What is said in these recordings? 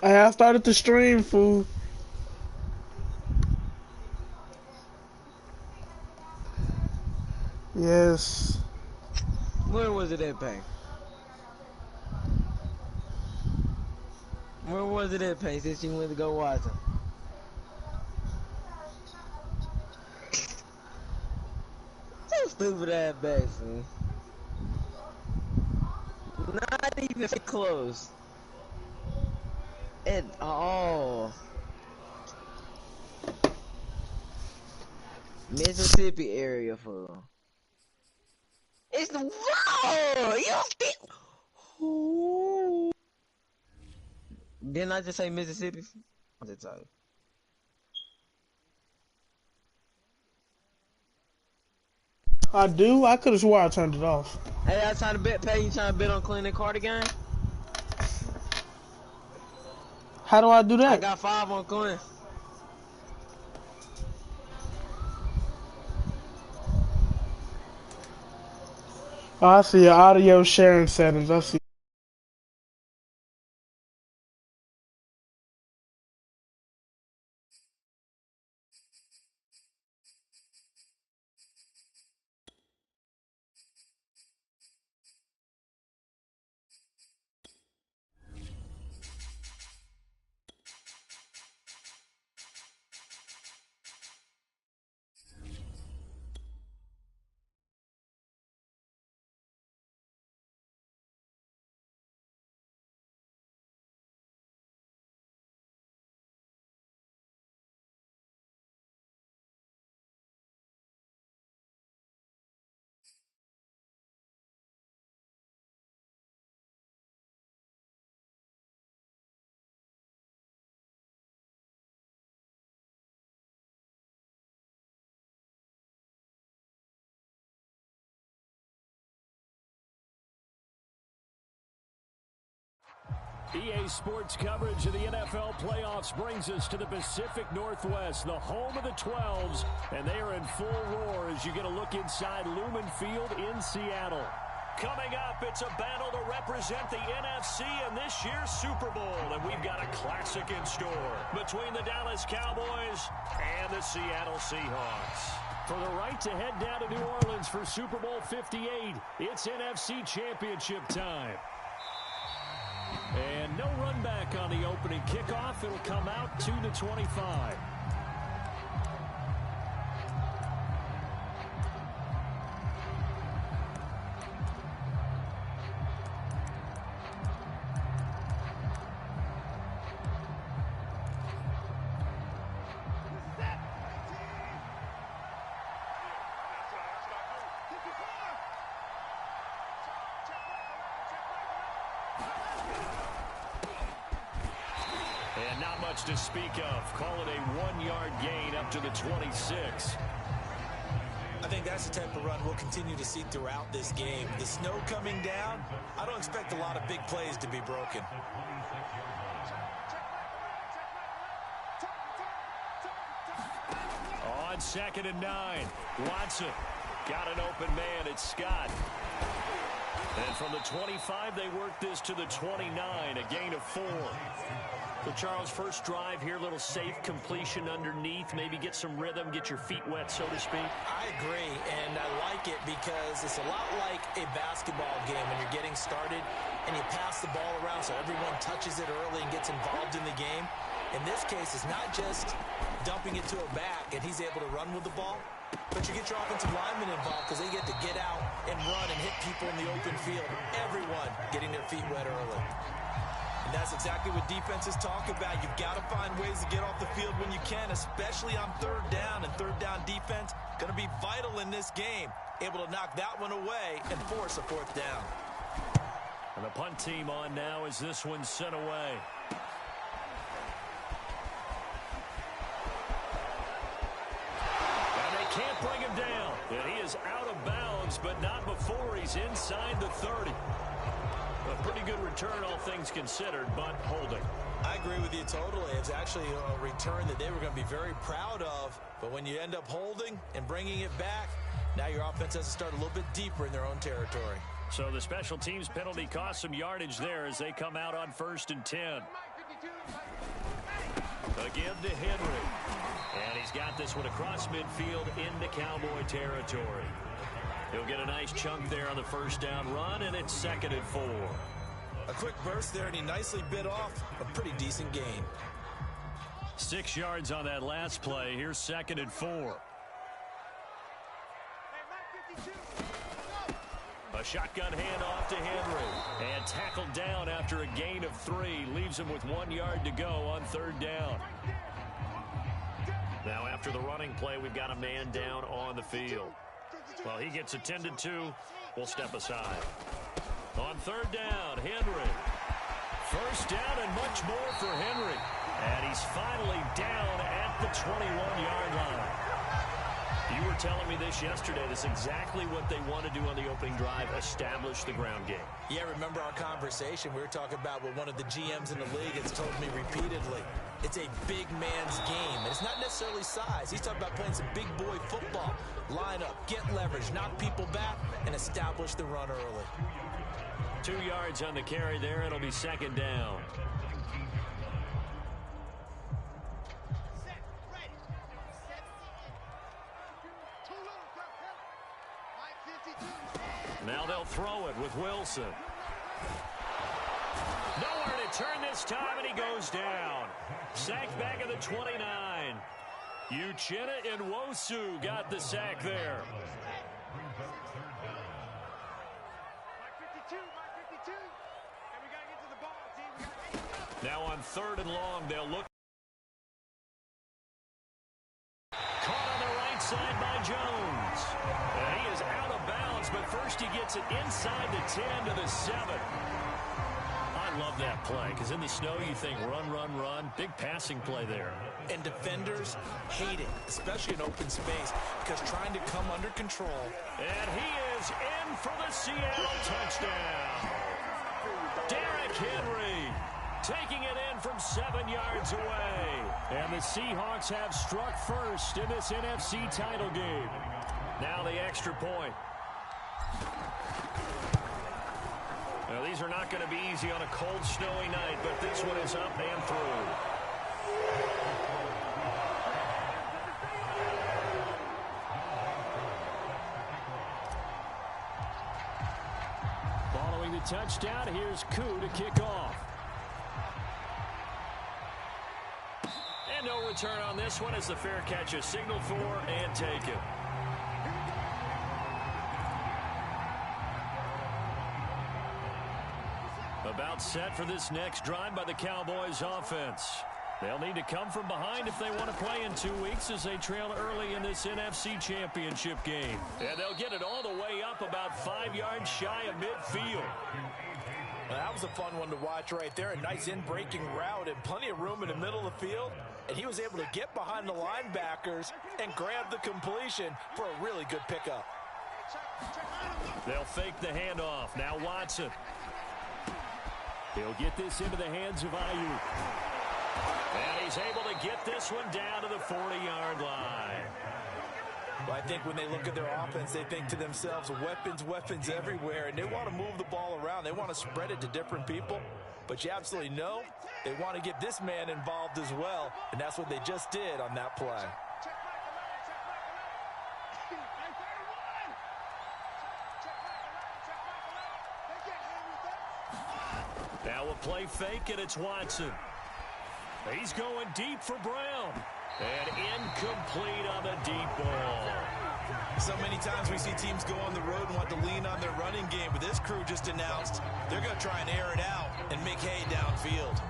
I started the stream, fool. Yes. Where was it at, Pay? Where was it at, Pay, since you went to go watch him? So stupid ass back, Not even close. At all. Mississippi area, fool. It's the whoa! You think? Ooh. Didn't I just say Mississippi? I just told you. I do? I could have swore I turned it off. Hey, I trying to bet, Pay. You trying to bet on Clinton Carter game? How do I do I that? got 5 on Clinton. Oh, I see your audio sharing settings. I see. EA Sports coverage of the NFL playoffs brings us to the Pacific Northwest, the home of the 12s, and they are in full roar as you get a look inside Lumen Field in Seattle. Coming up, it's a battle to represent the NFC in this year's Super Bowl, and we've got a classic in store between the Dallas Cowboys and the Seattle Seahawks. For the right to head down to New Orleans for Super Bowl 58, it's NFC Championship time. And no run back on the opening kickoff. It'll come out to the 25. And not much to speak of. Call it a 1-yard gain up to the 26. I think that's the type of run we'll continue to see throughout this game. The snow coming down, I don't expect a lot of big plays to be broken. On 2nd and 9, Watson got an open man. It's Scott. And from the 25, they work this to the 29, a gain of 4. So, Charles, first drive here, little safe completion underneath, maybe get some rhythm, get your feet wet, so to speak. I agree, and I like it because it's a lot like a basketball game when you're getting started and you pass the ball around so everyone touches it early and gets involved in the game. In this case, it's not just dumping it to a back and he's able to run with the ball, but you get your offensive linemen involved because they get to get out and run and hit people in the open field. Everyone getting their feet wet early. And that's exactly what defenses talk about. You've got to find ways to get off the field when you can, especially on 3rd down. And 3rd down defense going to be vital in this game. Able to knock that one away and force a 4th down. And the punt team on now as this one's sent away. And they can't bring him down. And he is out of bounds, but not before he's inside the 30. A pretty good return, all things considered, but holding. I agree with you totally. It's actually a return that they were going to be very proud of. But when you end up holding and bringing it back, now your offense has to start a little bit deeper in their own territory. So the special teams penalty cost some yardage there as they come out on 1st and 10. Again to Henry. And he's got this one across midfield into Cowboy territory. He'll get a nice chunk there on the first down run, and it's 2nd and 4. A quick burst there, and he nicely bit off a pretty decent gain. 6 yards on that last play. Here's 2nd and 4. A shotgun handoff to Henry. And tackled down after a gain of 3. Leaves him with 1 yard to go on 3rd down. Now after the running play, we've got a man down on the field. Well, he gets attended to. We'll step aside. On 3rd down, Henry. First down and much more for Henry. And he's finally down at the 21-yard line. You were telling me this yesterday. That's exactly what they want to do on the opening drive, establish the ground game. Yeah, remember our conversation? We were talking about what one of the GMs in the league has told me repeatedly. It's a big man's game, and it's not necessarily size. He's talking about playing some big boy football. Line up, get leverage, knock people back, and establish the run early. 2 yards on the carry there. It'll be 2nd down. Now they'll throw it with Wilson. Nowhere to turn this time, and he goes down. Sacked back at the 29. Uchenna and Nwosu got the sack there. Now on 3rd and long, they'll look. Caught on the right side by Jones. And he is out of bounds, but first he gets it inside the 10 to the 7. I love that play, because in the snow you think run, run, run. Big passing play there. And defenders hate it, especially in open space, because trying to come under control. And he is in for the Seattle touchdown. Derrick Henry taking it in from 7 yards away. And the Seahawks have struck first in this NFC title game. Now the extra point. Now, these are not going to be easy on a cold, snowy night, but this one is up and through. Following the touchdown, here's Koo to kick off. And no return on this one as the fair catch is signaled for and taken. About set for this next drive by the Cowboys offense. They'll need to come from behind if they want to play in 2 weeks as they trail early in this NFC Championship game. And they'll get it all the way up about 5 yards shy of midfield. Well, that was a fun one to watch right there. A nice in-breaking route and plenty of room in the middle of the field. And he was able to get behind the linebackers and grab the completion for a really good pickup. They'll fake the handoff. Now Watson. He'll get this into the hands of Ayuk. And he's able to get this one down to the 40-yard line. Well, I think when they look at their offense, they think to themselves, weapons, weapons everywhere, and they want to move the ball around. They want to spread it to different people. But you absolutely know they want to get this man involved as well, and that's what they just did on that play. Now a play fake, and it's Watson. He's going deep for Brown. And incomplete on the deep ball. So many times we see teams go on the road and want to lean on their running game, but this crew just announced they're going to try and air it out and make hay downfield.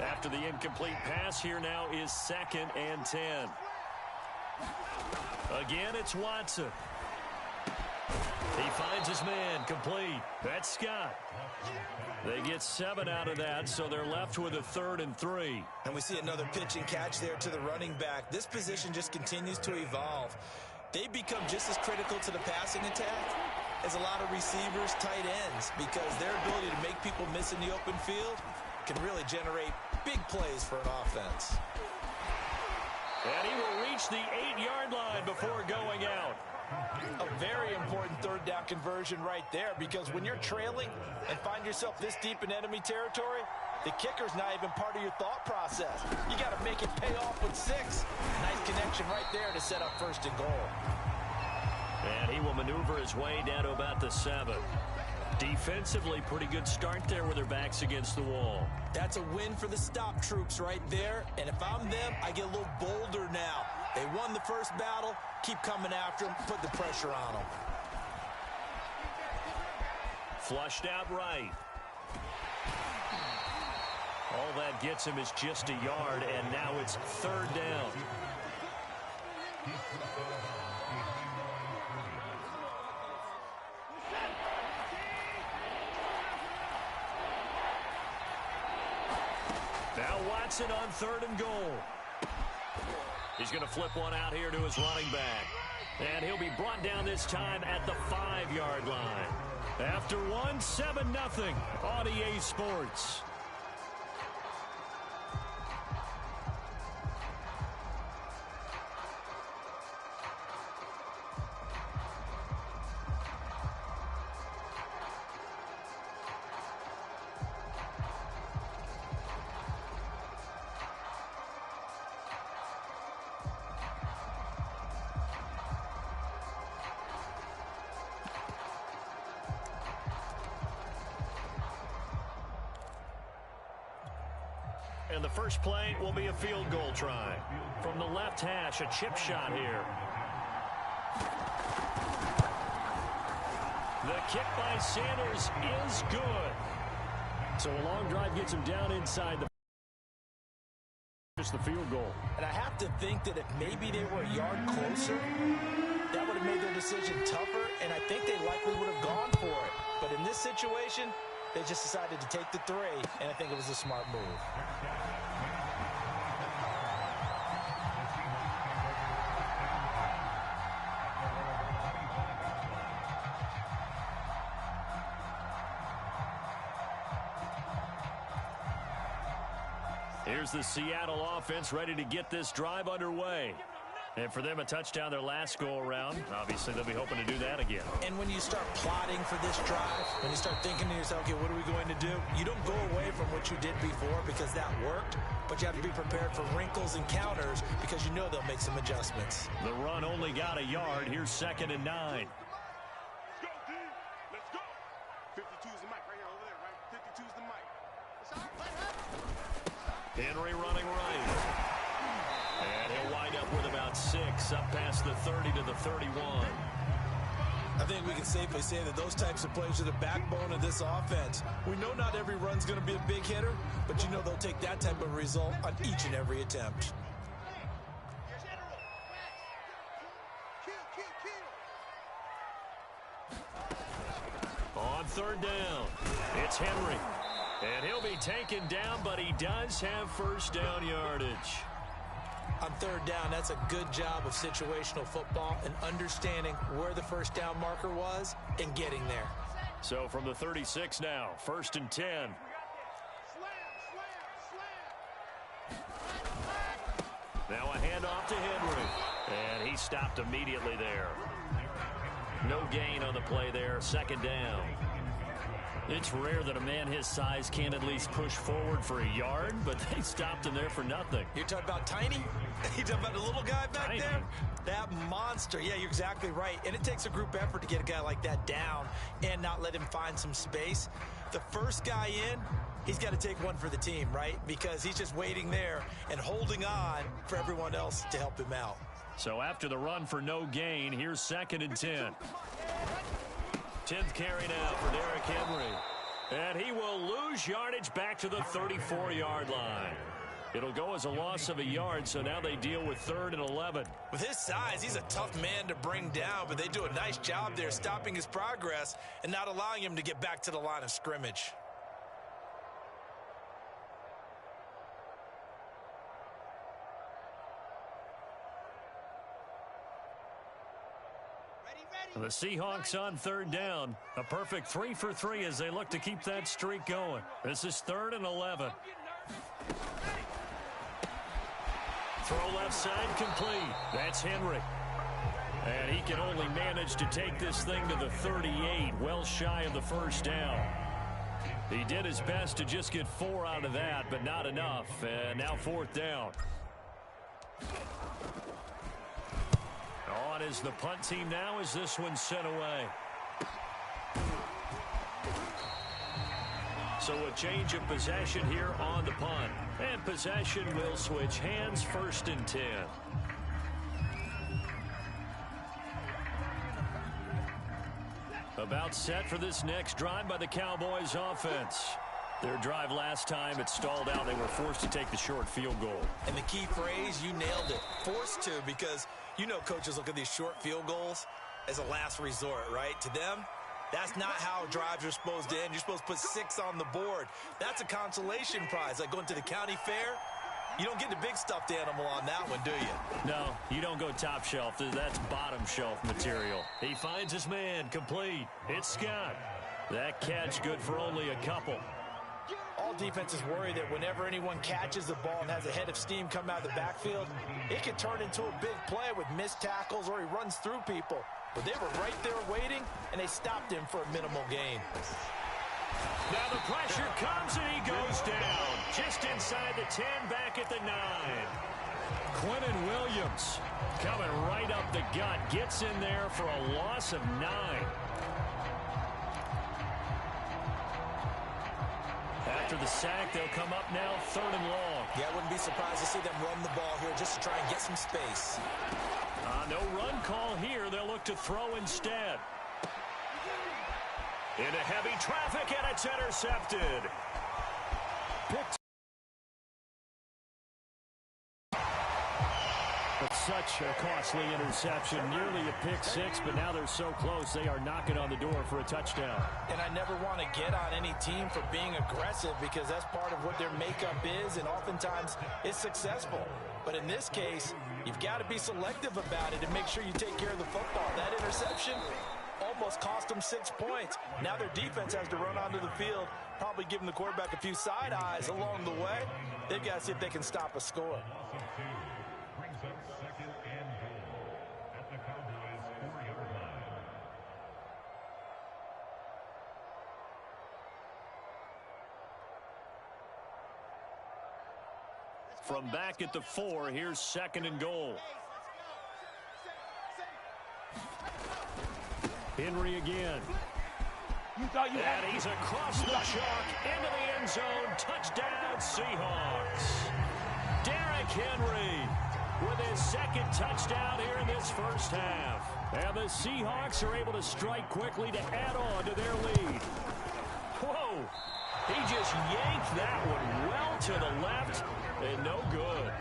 After the incomplete pass, here now is 2nd and 10. Again, it's Watson. He finds his man, complete. That's Scott. They get 7 out of that, so they're left with a 3rd and 3. And we see another pitch and catch there to the running back. This position just continues to evolve. They become just as critical to the passing attack as a lot of receivers, tight ends, because their ability to make people miss in the open field can really generate big plays for an offense. And he will reach the 8-yard line before going out. A very important third down conversion right there, because when you're trailing and find yourself this deep in enemy territory, the kicker's not even part of your thought process. You got to make it pay off with 6. Nice connection right there to set up 1st and goal. And he will maneuver his way down to about the 7. Defensively, pretty good start there with their backs against the wall. That's a win for the stop troops right there. And if I'm them, I get a little bolder now. They won the first battle. Keep coming after them. Put the pressure on them. Flushed out right. All that gets him is just a yard, and now it's 3rd down. Now Watson on 3rd and goal. He's going to flip one out here to his running back. And he'll be brought down this time at the 5-yard line. After 1, 7-0 on EA Sports. And the first play will be a field goal try. From the left hash, a chip shot here. The kick by Sanders is good. So a long drive gets him down inside the field goal. And I have to think that if maybe they were a yard closer, that would have made their decision tougher, and I think they likely would have gone for it. But in this situation, they just decided to take the 3, and I think it was a smart move. Here's the Seattle offense ready to get this drive underway. And for them, a touchdown their last go-around. Obviously, they'll be hoping to do that again. And when you start plotting for this drive, when you start thinking to yourself, okay, what are we going to do? You don't go away from what you did before because that worked, but you have to be prepared for wrinkles and counters because you know they'll make some adjustments. The run only got a yard. Here's 2nd and 9. Let's go, D. Let's go. 52's the mic right here over there, right? 52's the mic. Henry running right. And he'll wind up with about 6 up past the 30 to the 31. I think we can safely say that those types of plays are the backbone of this offense. We know not every run's going to be a big hitter, but you know they'll take that type of result on each and every attempt. On 3rd down, it's Henry. And he'll be taken down, but he does have 1st down yardage. On 3rd down, that's a good job of situational football and understanding where the 1st down marker was and getting there. So from the 36 now, 1st and 10. Now a handoff to Henry. And he stopped immediately there. No gain on the play there, 2nd down. It's rare that a man his size can't at least push forward for a yard, but they stopped him there for nothing. You're talking about tiny? You're talking about the little guy back there? That monster. Yeah, you're exactly right. And it takes a group effort to get a guy like that down and not let him find some space. The first guy in, he's got to take one for the team, right? Because he's just waiting there and holding on for everyone else to help him out. So after the run for no gain, here's 2nd and 10. 10th carry now for Derrick Henry. And he will lose yardage back to the 34-yard line. It'll go as a loss of a yard, so now they deal with 3rd and 11. With his size, he's a tough man to bring down, but they do a nice job there stopping his progress and not allowing him to get back to the line of scrimmage. The Seahawks on 3rd down. A perfect 3 for 3 as they look to keep that streak going. This is 3rd and 11. Throw left side complete. That's Henry. And he can only manage to take this thing to the 38, well shy of the first down. He did his best to just get 4 out of that, but not enough. And now 4th down. On is the punt team now as this one's sent away. So a change of possession here on the punt. And possession will switch hands, 1st and 10. About set for this next drive by the Cowboys offense. Their drive last time, it stalled out. They were forced to take the short field goal. And the key phrase, you nailed it. Forced to, because you know coaches look at these short field goals as a last resort, right? To them, that's not how drives are supposed to end. You're supposed to put 6 on the board. That's a consolation prize. Like going to the county fair, you don't get the big stuffed animal on that one, do you? No, you don't go top shelf. That's bottom shelf material. He finds his man, complete. It's Scott. That catch good for only a couple. All defenses worry that whenever anyone catches the ball and has a head of steam come out of the backfield, it can turn into a big play with missed tackles or he runs through people. But they were right there waiting, and they stopped him for a minimal gain. Now the pressure comes, and he goes down. Just inside the 10, back at the 9. Quentin Williams coming right up the gut. Gets in there for a loss of 9. After the sack, they'll come up now 3rd and long. Yeah, I wouldn't be surprised to see them run the ball here just to try and get some space. No run call here. They'll look to throw instead. Into heavy traffic, and it's intercepted. Picked. But such a costly interception, nearly a pick 6, but now they're so close they are knocking on the door for a touchdown. And I never want to get on any team for being aggressive because that's part of what their makeup is, and oftentimes it's successful. But in this case, you've got to be selective about it and make sure you take care of the football. That interception almost cost them 6 points. Now their defense has to run onto the field, probably giving the quarterback a few side eyes along the way. They've got to see if they can stop a score. From back at the 4, here's 2nd and goal. Henry again. And he's across the chalk into the end zone. Touchdown, Seahawks. Derrick Henry with his 2nd touchdown here in this first half. And the Seahawks are able to strike quickly to add on to their lead. Whoa! He just yanked that one well to the left and no good.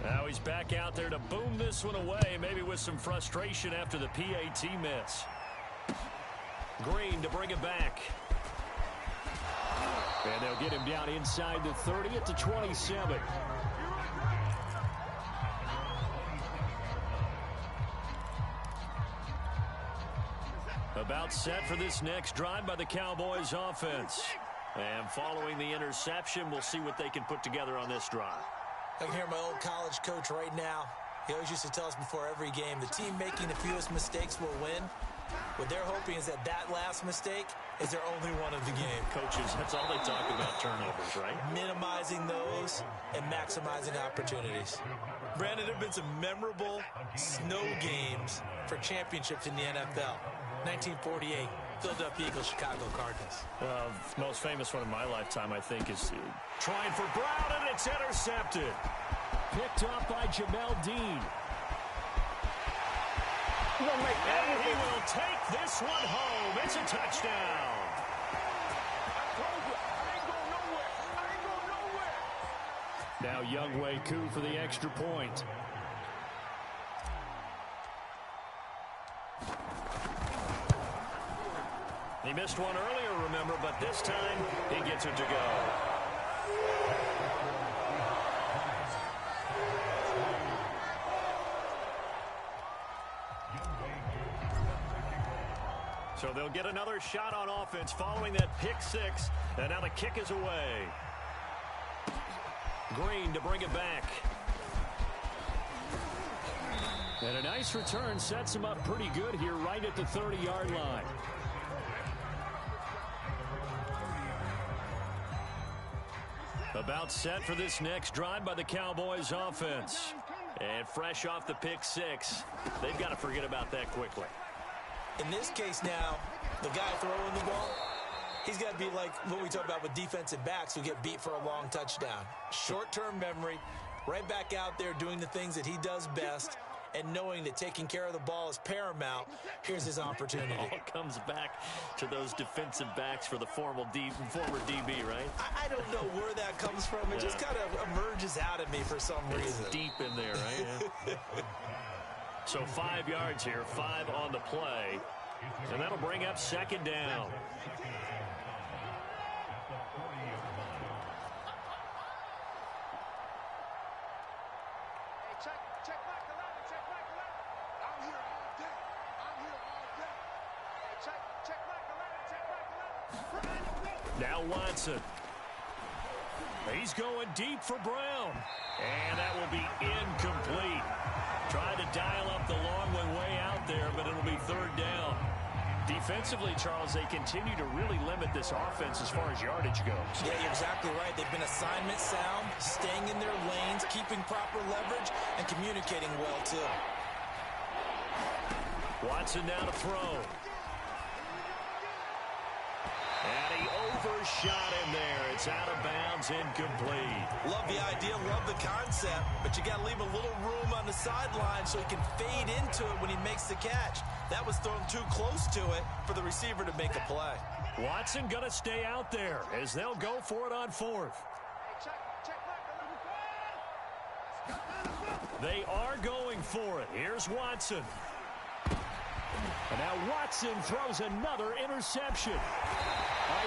Now he's back out there to boom this one away, maybe with some frustration after the PAT miss. Green to bring it back. And they'll get him down inside the 30 at the 27. About set for this next drive by the Cowboys offense. And following the interception, we'll see what they can put together on this drive. I can hear my old college coach right now. He always used to tell us before every game, the team making the fewest mistakes will win. What they're hoping is that that last mistake is their only one of the game. Coaches, that's all they talk about, turnovers, right? Minimizing those and maximizing opportunities. Brandon, there have been some memorable snow games for championships in the NFL. 1948, Philadelphia Eagles, Chicago Cardinals. Most famous one in my lifetime, I think, is trying for Brown, and it's intercepted. Picked up by Jamel Dean. And he will take this one home. It's a touchdown. Now Younghoe Koo for the extra point. He missed one earlier, remember, but this time he gets it to go. So they'll get another shot on offense following that pick 6, and now the kick is away. Green to bring it back. And a nice return sets him up pretty good here right at the 30-yard line. About set for this next drive by the Cowboys offense. And fresh off the pick six, they've got to forget about that quickly. In this case now, the guy throwing the ball, he's got to be like what we talk about with defensive backs who get beat for a long touchdown. Short-term memory, right back out there doing the things that he does best, and knowing that taking care of the ball is paramount. Here's his opportunity. It all comes back to those defensive backs for the former DB, right? I don't know where that comes from. It just kind of emerges out of me for some reason. Deep in there, right? Yeah. So 5 yards here, 5 on the play. And that'll bring up second down. Now Watson. He's going deep for Brown. And that will be incomplete. Tried to dial up the long one way out there, but it'll be third down. Defensively, Charles, they continue to really limit this offense as far as yardage goes. Yeah, you're exactly right. They've been assignment sound, staying in their lanes, keeping proper leverage, and communicating well, too. Watson now to throw. And he overshot him there. It's out of bounds, incomplete. Love the idea, love the concept, but you got to leave a little room on the sideline so he can fade into it when he makes the catch. That was thrown too close to it for the receiver to make a play. Watson going to stay out there as they'll go for it on fourth. They are going for it. Here's Watson. And now Watson throws another interception.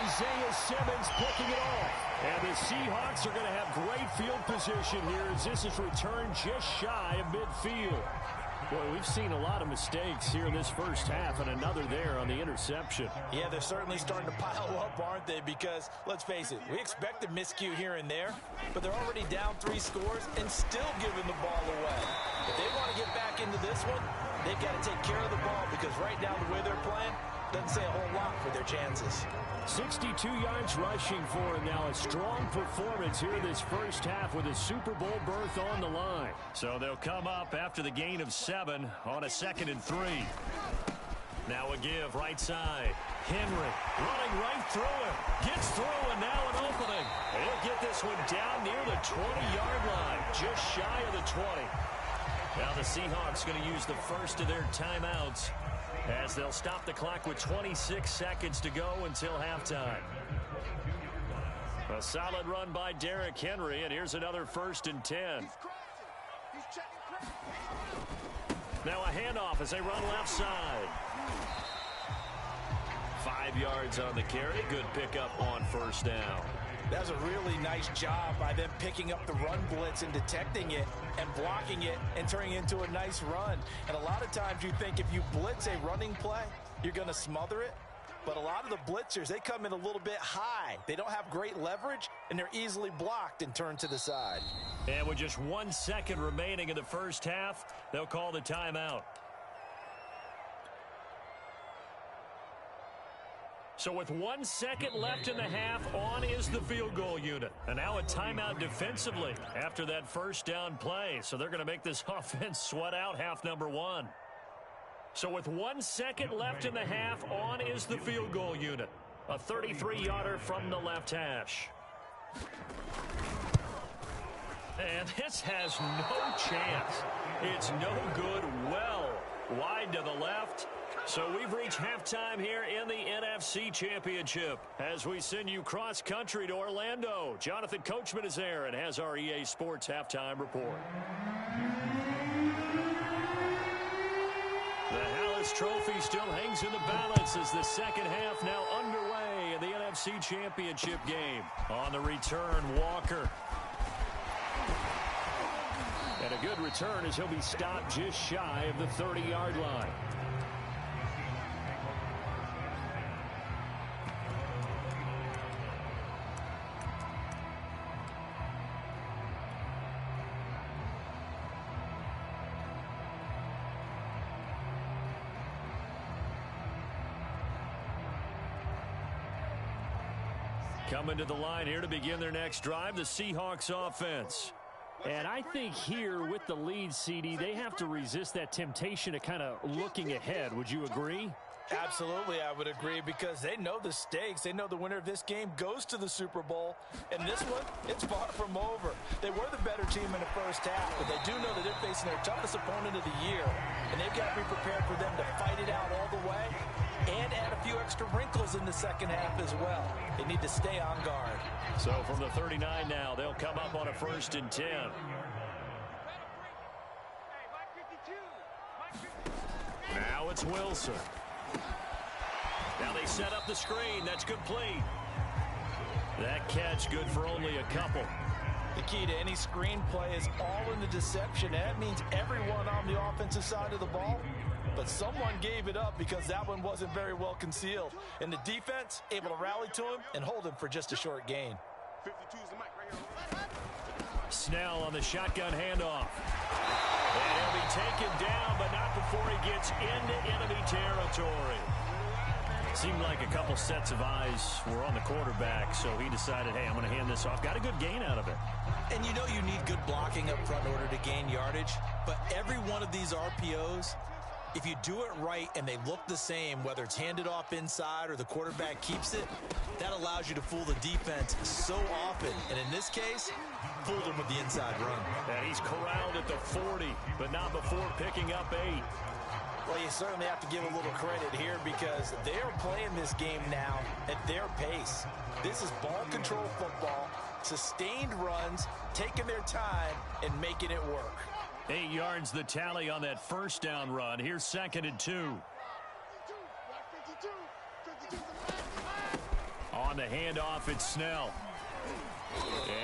Isaiah Simmons picking it off. And the Seahawks are going to have great field position here as this is returned just shy of midfield. Boy, we've seen a lot of mistakes here in this first half, and another there on the interception. Yeah, they're certainly starting to pile up, aren't they? Because, let's face it, we expected miscue here and there, but they're already down 3 scores and still giving the ball away. If they want to get back into this one, they've got to take care of the ball because right now the way they're playing doesn't say a whole lot for their chances. 62 yards rushing for him now. A strong performance here this first half with a Super Bowl berth on the line. So they'll come up after the gain of 7 on a 2nd and 3. Now a give right side. Henry running right through him. Gets through and now an opening. He'll get this one down near the 20-yard line. Just shy of the 20. Now the Seahawks going to use the first of their timeouts as they'll stop the clock with 26 seconds to go until halftime. A solid run by Derrick Henry, and here's another 1st and 10. Now a handoff as they run left side. 5 yards on the carry. Good pickup on 1st down. That was a really nice job by them picking up the run blitz and detecting it and blocking it and turning it into a nice run. And a lot of times you think if you blitz a running play, you're going to smother it. But a lot of the blitzers, they come in a little bit high. They don't have great leverage, and they're easily blocked and turned to the side. And with just 1 second remaining in the first half, they'll call the timeout. So with 1 second left in the half, on is the field goal unit. And now a timeout defensively after that 1st down play. So they're going to make this offense sweat out half number 1. So with 1 second left in the half, on is the field goal unit. A 33-yarder from the left hash. And this has no chance. It's no good. Well wide to the left. So we've reached halftime here in the NFC Championship as we send you cross-country to Orlando. Jonathan Coachman is there and has our EA Sports halftime report. The Hallis Trophy still hangs in the balance as the second half now underway in the NFC Championship game. On the return, Walker. And a good return as he'll be stopped just shy of the 30-yard line. Coming to the line here to begin their next drive, the Seahawks offense. And I think here with the lead, CD, they have to resist that temptation to kind of looking ahead. Would you agree? Absolutely, I would agree, because they know the stakes. They know the winner of this game goes to the Super Bowl. And this one, it's far from over. They were the better team in the first half, but they do know that they're facing their toughest opponent of the year. And they've got to be prepared for them to fight it out all the way and add a few extra wrinkles in the second half as well. They need to stay on guard. So from the 39 now, they'll come up on a 1st and 10. Now it's Wilson. Now they set up the screen. That's complete. That catch good for only a couple. The key to any screenplay is all in the deception. That means everyone on the offensive side of the ball. But someone gave it up because that one wasn't very well concealed. And the defense able to rally to him and hold him for just a short gain. 52's the mic right here. Snell on the shotgun handoff. And he'll be taken down, but not before he gets into enemy territory. Seemed like a couple sets of eyes were on the quarterback, so he decided, hey, I'm going to hand this off. Got a good gain out of it. And you know you need good blocking up front in order to gain yardage. But every one of these RPOs, if you do it right and they look the same, whether it's handed off inside or the quarterback keeps it, that allows you to fool the defense so often. And in this case, fooled him with the inside run. And he's corralled at the 40, but not before picking up 8. Well, you certainly have to give a little credit here because they're playing this game now at their pace. This is ball control football, sustained runs, taking their time and making it work. 8 yards the tally on that first down run. Here's 2nd and 2. On the handoff, it's Snell.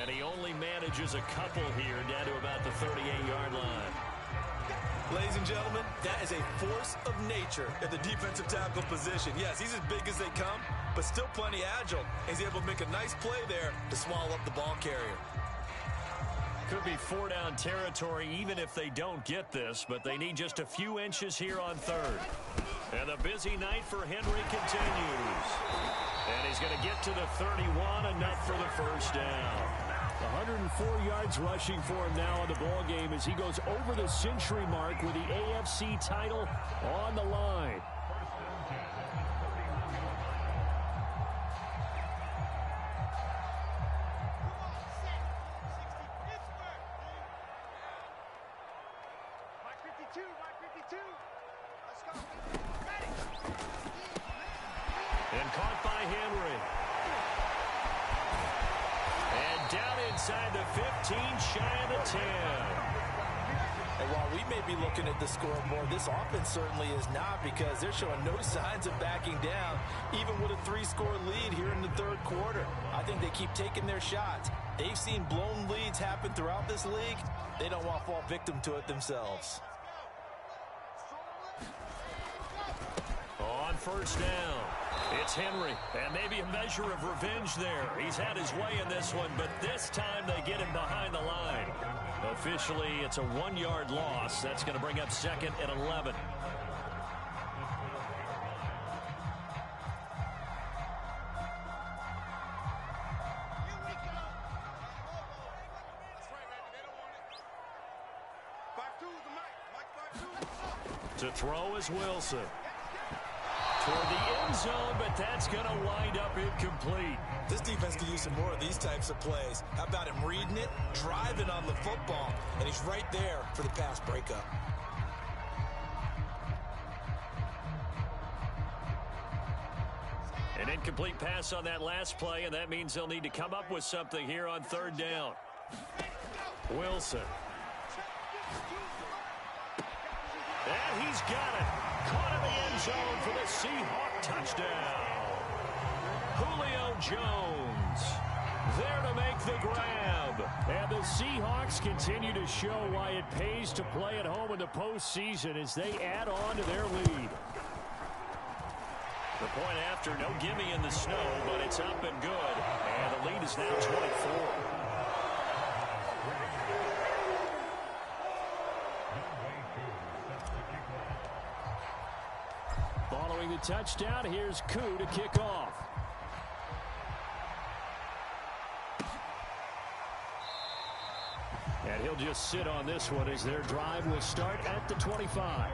And he only manages a couple here down to about the 38-yard line. Ladies and gentlemen, that is a force of nature at the defensive tackle position. Yes, he's as big as they come, but still plenty agile. He's able to make a nice play there to swallow up the ball carrier. Could be 4-down territory even if they don't get this, but they need just a few inches here on 3rd. And the busy night for Henry continues. And he's going to get to the 31, enough for the first down. 104 yards rushing for him now in the ball game as he goes over the century mark with the AFC title on the line. And caught by Henry. And down inside the 15, shy of the 10. And while we may be looking at the scoreboard, this offense certainly is not, because they're showing no signs of backing down, even with a 3-score lead here in the 3rd quarter. I think they keep taking their shots. They've seen blown leads happen throughout this league. They don't want to fall victim to it themselves. On first down, it's Henry, and maybe a measure of revenge there. He's had his way in this one, but this time they get him behind the line. Officially, it's a 1-yard loss. That's going to bring up 2nd and 11. To throw is Wilson. Toward the end zone, but that's going to wind up incomplete. This defense could use some more of these types of plays. How about him reading it, driving on the football, and he's right there for the pass breakup. An incomplete pass on that last play, and that means they'll need to come up with something here on 3rd down. Wilson. And he's got it. Caught in the end zone for the Seahawk touchdown. Julio Jones there to make the grab. And the Seahawks continue to show why it pays to play at home in the postseason as they add on to their lead. The point after, no gimme in the snow, but it's up and good. And the lead is now 24. Following the touchdown, here's Koo to kick off. they'll just sit on this one as their drive will start at the 25.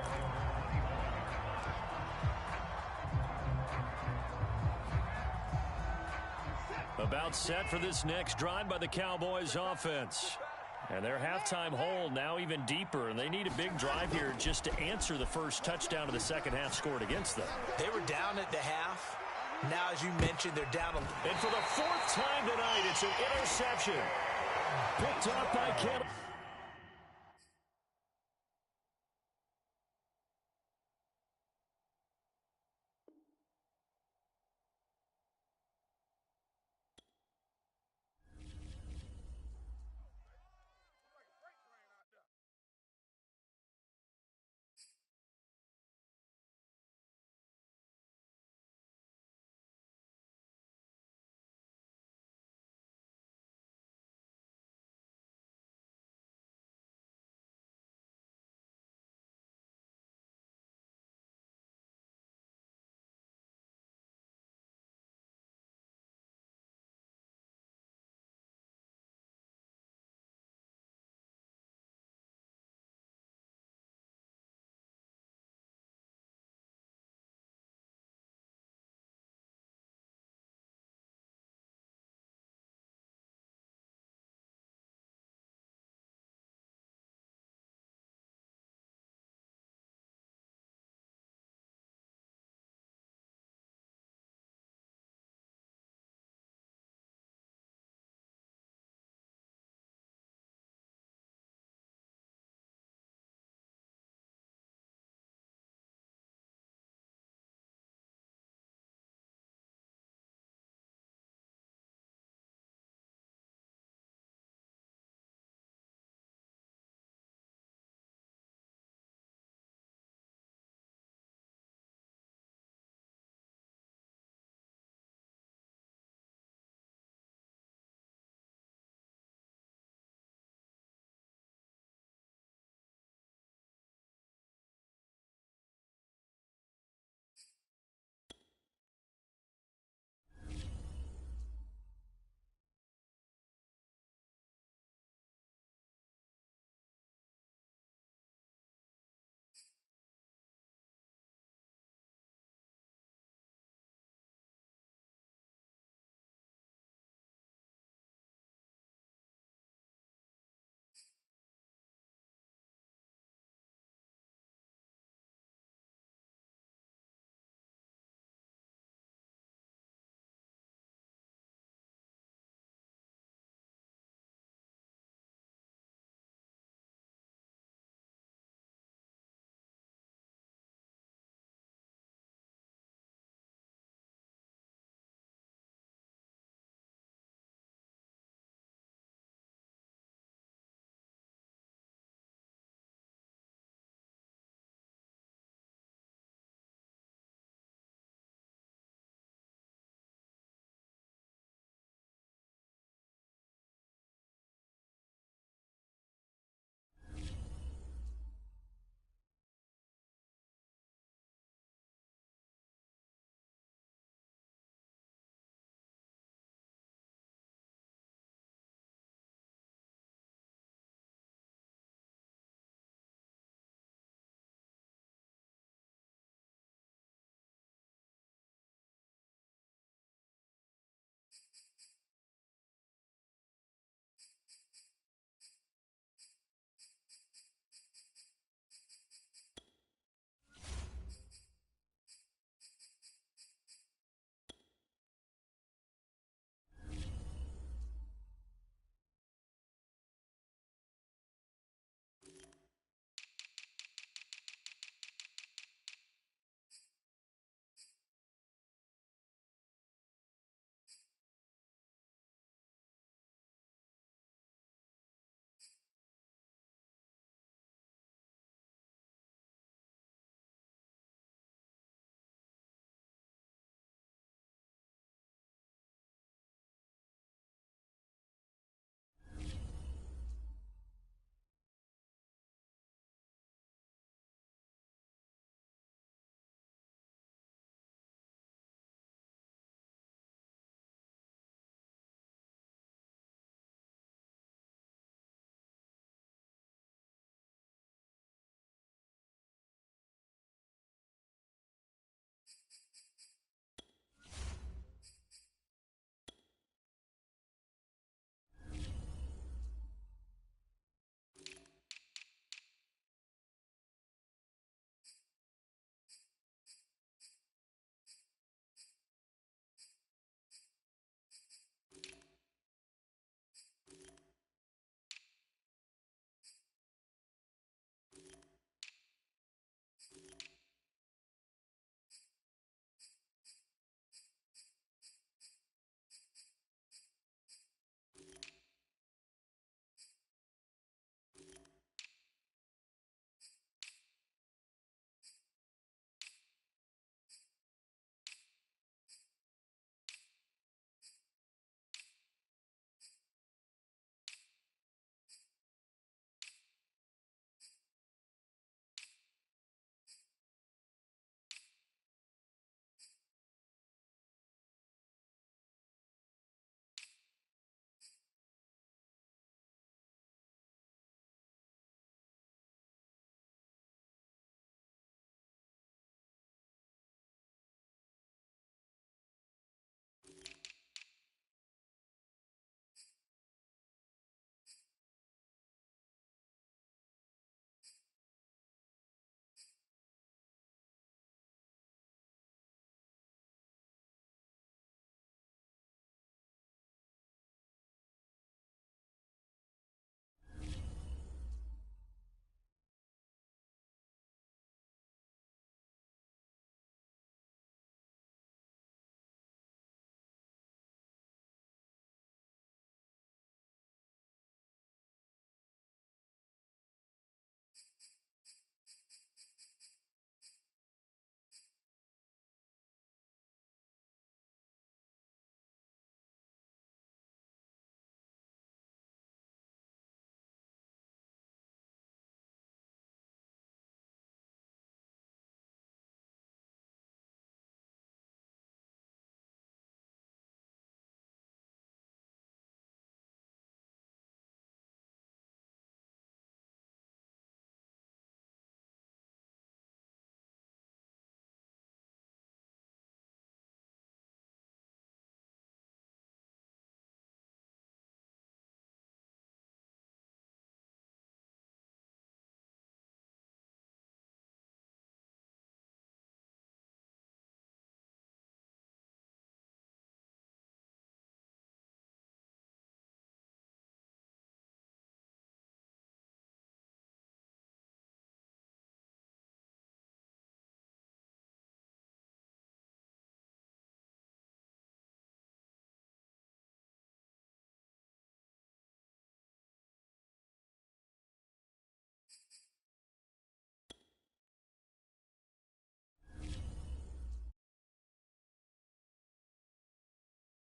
About set for this next drive by the Cowboys offense. And their halftime hole now even deeper, and they need a big drive here just to answer the first touchdown of the second half scored against them. They were down at the half. Now, as you mentioned, they're down. And for the fourth time tonight, it's an interception. Picked up by Kennedy.